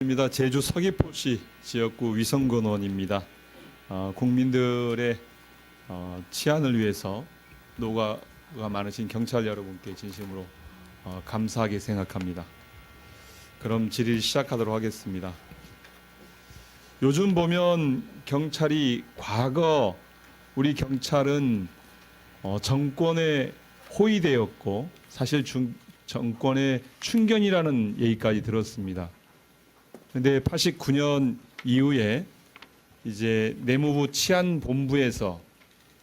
입니다. 제주 서귀포시 지역구 위성근원입니다. 국민들의 치안을 위해서 노고가 많으신 경찰 여러분께 진심으로 감사하게 생각합니다. 그럼 질의 시작하도록 하겠습니다. 요즘 보면 경찰이 과거 우리 경찰은 정권에 호위되었고 사실 정권의 충견이라는 얘기까지 들었습니다. 근데 89년 이후에 이제 내무부 치안본부에서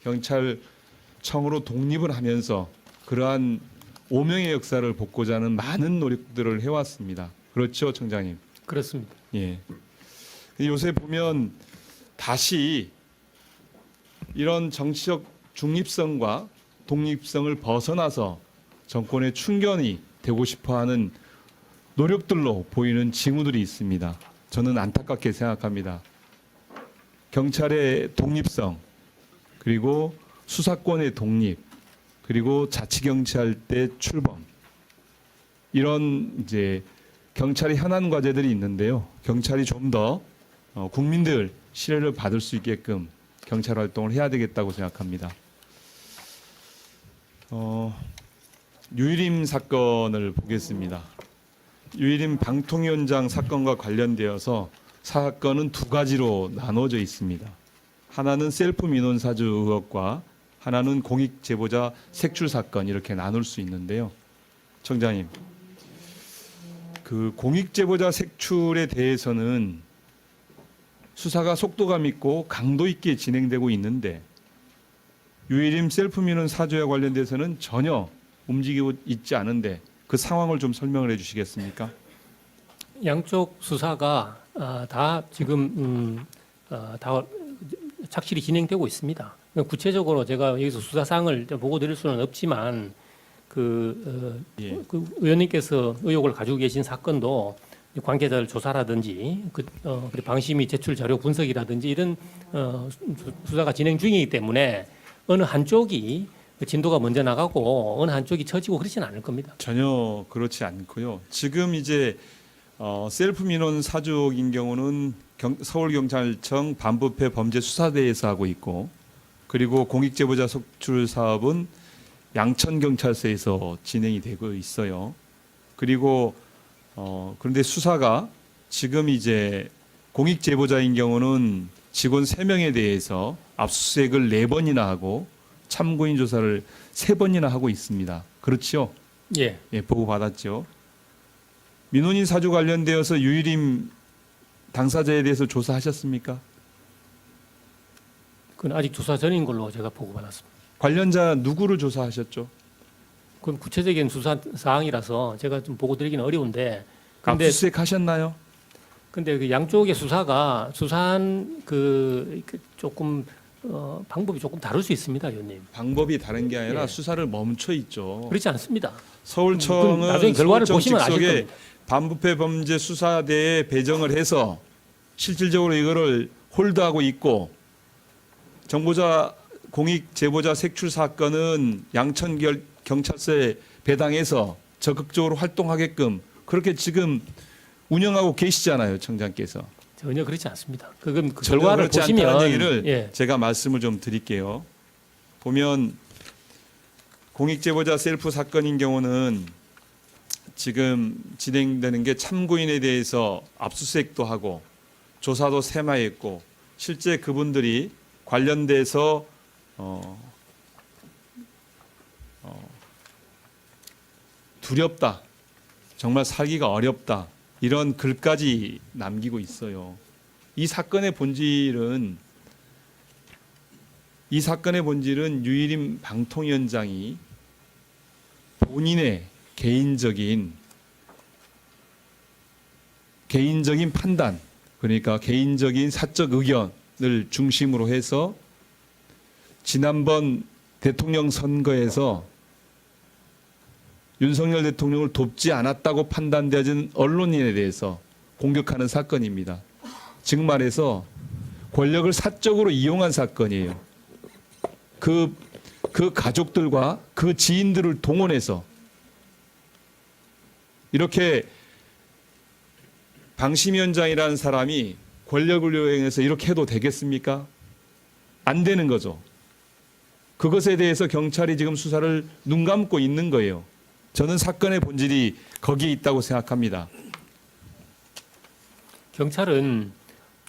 경찰청으로 독립을 하면서 그러한 오명의 역사를 복고자 하는 많은 노력들을 해왔습니다. 그렇죠, 청장님? 그렇습니다. 예. 요새 보면 다시 이런 정치적 중립성과 독립성을 벗어나서 정권의 충견이 되고 싶어하는 노력들로 보이는 징후들이 있습니다. 저는 안타깝게 생각합니다. 경찰의 독립성, 그리고 수사권의 독립, 그리고 자치경찰대 출범, 이런 이제 경찰의 현안 과제들이 있는데요. 경찰이 좀 더 국민들 신뢰를 받을 수 있게끔 경찰 활동을 해야 되겠다고 생각합니다. 유일임 사건을 보겠습니다. 유일임 방통위원장 사건과 관련되어서 사건은 두 가지로 나눠져 있습니다. 하나는 셀프 민원 사주 의혹과 하나는 공익 제보자 색출 사건, 이렇게 나눌 수 있는데요. 청장님, 그 공익 제보자 색출에 대해서는 수사가 속도감 있고 강도 있게 진행되고 있는데 유일임 셀프 민원 사주와 관련돼서는 전혀 움직이고 있지 않은데 그 상황을 좀 설명을 해주시겠습니까? 양쪽 수사가 다 지금 다 착실히 진행되고 있습니다. 구체적으로 제가 여기서 수사 사항을 보고 드릴 수는 없지만 그 의원님께서 의혹을 가지고 계신 사건도 관계자들 조사라든지 그리고 방심위 제출 자료 분석이라든지 이런 수사가 진행 중이기 때문에 어느 한쪽이 진도가 먼저 나가고 어느 한쪽이 처지고 그러지는 않을 겁니다. 전혀 그렇지 않고요. 지금 이제 셀프 민원 사주인 경우는 서울경찰청 반부패 범죄수사대에서 하고 있고, 그리고 공익제보자 속출 사업은 양천경찰서에서 진행이 되고 있어요. 그리고 그런데 수사가 지금 이제 공익제보자인 경우는 직원 3명에 대해서 압수수색을 4번이나 하고 참고인 조사를 3번이나 하고 있습니다. 그렇죠? 예. 예, 보고 받았죠. 민원인 사주 관련되어서 유일임 당사자에 대해서 조사하셨습니까? 그건 아직 조사 전인 걸로 제가 보고 받았습니다. 관련자 누구를 조사하셨죠? 그건 구체적인 수사 사항이라서 제가 좀 보고 드리기는 어려운데 근데 압수수색 하셨나요? 그 양쪽의 수사가 수사한 그 조금 방법이 조금 다를 수 있습니다, 의원님. 방법이 다른 게 아니라 예. 수사를 멈춰 있죠. 그렇지 않습니다. 서울청은 나중에 결과를 서울청 보시면 아실 직속에 겁니다. 반부패 범죄 수사대에 배정을 해서 실질적으로 이거를 홀드하고 있고, 정보자 공익 제보자 색출 사건은 양천 경찰서에 배당해서 적극적으로 활동하게끔 그렇게 지금 운영하고 계시잖아요, 청장께서. 전혀 그렇지 않습니다. 그건 그 전혀 결과를 그렇지 보시면 않다는 얘기를 예. 제가 말씀을 좀 드릴게요. 보면 공익제보자 셀프 사건인 경우는 지금 진행되는 게 참고인에 대해서 압수수색도 하고 조사도 세마했고, 실제 그분들이 관련돼서 두렵다, 정말 살기가 어렵다, 이런 글까지 남기고 있어요. 이 사건의 본질은 유일임 방통위원장이 본인의 개인적인 판단, 그러니까 개인적인 사적 의견을 중심으로 해서 지난번 대통령 선거에서 윤석열 대통령을 돕지 않았다고 판단되어진 언론인에 대해서 공격하는 사건입니다. 즉 말해서 권력을 사적으로 이용한 사건이에요. 그 가족들과 그 지인들을 동원해서 이렇게 방심위원장이라는 사람이 권력을 이용해서 이렇게 해도 되겠습니까? 안 되는 거죠. 그것에 대해서 경찰이 지금 수사를 눈 감고 있는 거예요. 저는 사건의 본질이 거기에 있다고 생각합니다. 경찰은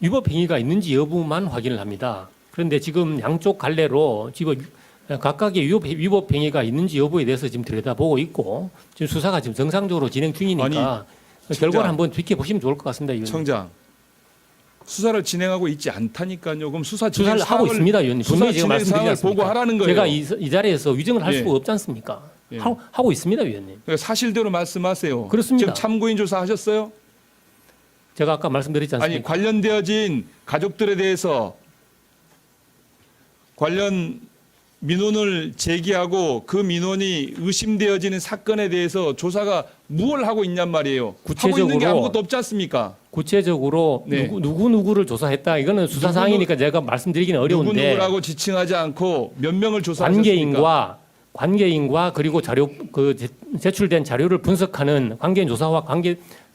위법 행위가 있는지 여부만 확인을 합니다. 그런데 지금 양쪽 갈래로 지금 각각의 위법 행위가 있는지 여부에 대해서 지금 들여다보고 있고 지금 수사가 지금 정상적으로 진행 중이니까 결과를 한번 지켜보시면 좋을 것 같습니다, 의원님. 청장, 수사를 진행하고 있지 않다니까요. 그럼 수사를 하고 있습니다, 의원님. 수사 분명히 제가 진행 말씀드리지 사항을 않습니까? 보고 하라는 거예요. 제가 이 자리에서 위증을 할 예. 수가 없지 않습니까? 예. 하고 있습니다, 의원님. 그러니까 사실대로 말씀하세요. 그렇습니다. 지금 참고인 조사하셨어요? 제가 아까 말씀드렸지 않습니까? 아니 관련되어진 가족들에 대해서 관련 민원을 제기하고 그 민원이 의심되어지는 사건에 대해서 조사가 무엇을 하고 있냔 말이에요. 하고 있는 게 아무것도 없지 않습니까? 구체적으로 네. 누구를 조사했다. 이거는 수사 사항이니까 제가 말씀드리기는 어려운데 누구라고 지칭하지 않고 몇 명을 조사하셨습니까? 관계인과 그리고 제출된 자료를 분석하는 관계인 조사와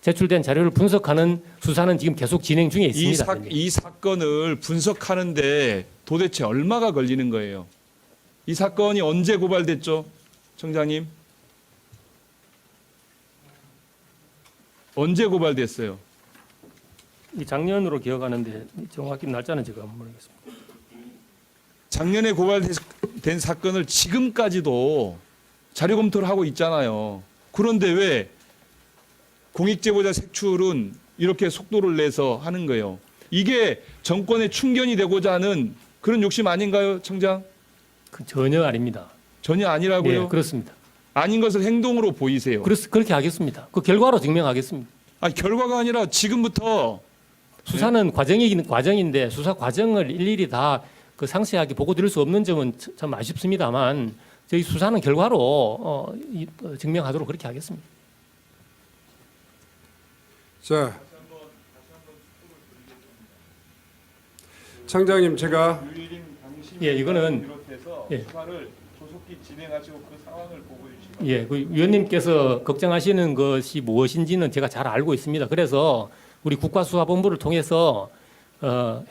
제출된 자료를 분석하는 수사는 지금 계속 진행 중에 있습니다. 이 사건을 분석하는데 도대체 얼마가 걸리는 거예요? 이 사건이 언제 고발됐죠, 청장님? 언제 고발됐어요? 이 작년으로 기억하는데 정확히 날짜는 제가 모르겠습니다. 작년에 고발된 사건을 지금까지도 자료 검토를 하고 있잖아요. 그런데 왜 공익제보자 색출은 이렇게 속도를 내서 하는 거예요? 이게 정권의 충견이 되고자 하는 그런 욕심 아닌가요, 청장? 전혀 아닙니다. 전혀 아니라고요? 네, 그렇습니다. 아닌 것을 행동으로 보이세요. 그렇게 하겠습니다. 그 결과로 증명하겠습니다. 아니, 결과가 아니라 지금부터 수사는 과정인데 수사 과정을 일일이 다 그 상세하게 보고 드릴 수 없는 점은 참 아쉽습니다만 저희 수사는 결과로 증명하도록 그렇게 하겠습니다. 자, 청장님 제가 예, 이거는 예. 수사를 조속히 진행하시고 그 상황을 보고 주시기 예, 그 위원님께서 걱정하시는 것이 무엇인지는 제가 잘 알고 있습니다. 그래서 우리 국가수사본부를 통해서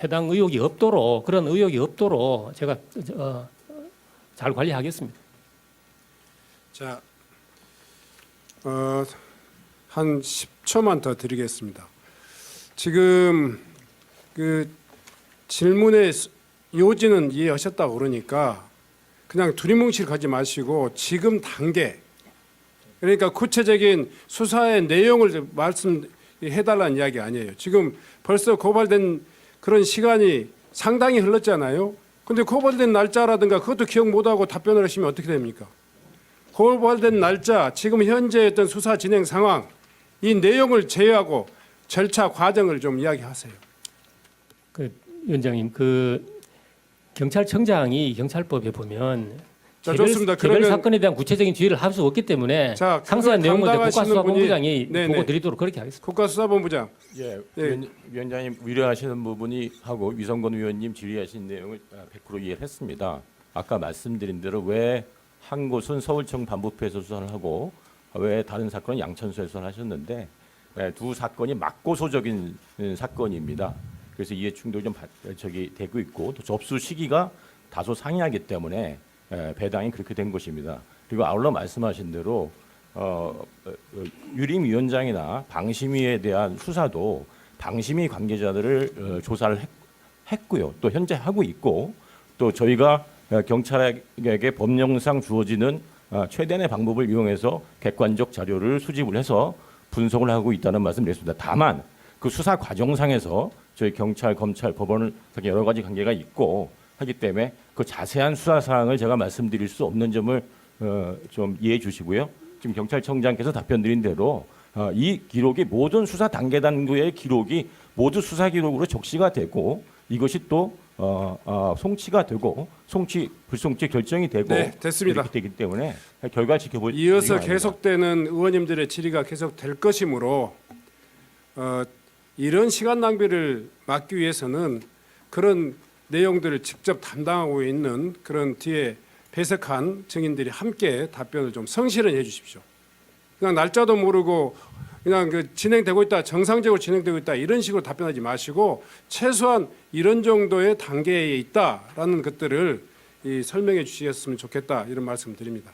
해당 의혹이 없도록 그런 의혹이 없도록 제가 잘 관리하겠습니다. 자, 한 10초만 더 드리겠습니다. 지금 그 질문의 요지는 이해하셨다고 그러니까 그냥 두리뭉실 가지 마시고 지금 단계, 그러니까 구체적인 수사의 내용을 말씀해달라는 이야기 아니에요. 지금 벌써 고발된 그런 시간이 상당히 흘렀잖아요. 근데 고발된 날짜라든가 그것도 기억 못하고 답변을 하시면 어떻게 됩니까? 고발된 날짜, 지금 현재 어떤 수사 진행 상황, 이 내용을 제외하고 절차 과정을 좀 이야기하세요. 그 위원장님, 그 경찰청장이 경찰법에 보면 자, 좋습니다. 개별 그러면 사건에 대한 구체적인 지휘를 할 수 없기 때문에 자, 상세한 그걸 내용을 담당하시는 국가수사본부장이 분이- 네네. 보고 드리도록 그렇게 하겠습니다. 국가수사본부장. 예, 예. 위원장님 우려하시는 부분이 하고 위성건 의원님 질의하신 내용을 100% 이해를 했습니다. 아까 말씀드린 대로 왜 한 곳은 서울청 반부패에서 수사를 하고 왜 다른 사건은 양천수에서 수사를 하셨는데 두 사건이 맞고소적인 사건입니다. 그래서 이해 충돌이 좀 되고 있고 또 접수 시기가 다소 상이하기 때문에 배당이 그렇게 된 것입니다. 그리고 아울러 말씀하신 대로 유림 위원장이나 방심위에 대한 수사도 방심위 관계자들을 조사를 했고요. 또 현재 하고 있고 또 저희가 경찰에게 법령상 주어지는 최대한의 방법을 이용해서 객관적 자료를 수집을 해서 분석을 하고 있다는 말씀드렸습니다. 다만 그 수사 과정상에서 저희 경찰, 검찰, 법원을 여러 가지 관계가 있고 하기 때문에 그 자세한 수사 사항을 제가 말씀드릴 수 없는 점을 좀 이해해 주시고요. 지금 경찰청장께서 답변드린 대로 이 기록이 모든 수사 단계 단계의 기록이 모두 수사 기록으로 적시가 되고 이것이 또 송치가 되고 송치 불송치 결정이 되고 네, 됐습니다. 이렇게 되기 때문에 결과 지켜볼 이어서 일이 계속되는 의원님들의 질의가 계속 될 것이므로 이런 시간 낭비를 막기 위해서는 그런 내용들을 직접 담당하고 있는 그런 뒤에 배석한 증인들이 함께 답변을 좀 성실히 해주십시오. 그냥 날짜도 모르고 그냥 그 진행되고 있다, 정상적으로 진행되고 있다 이런 식으로 답변하지 마시고 최소한 이런 정도의 단계에 있다라는 것들을 설명해 주시겠으면 좋겠다 이런 말씀드립니다.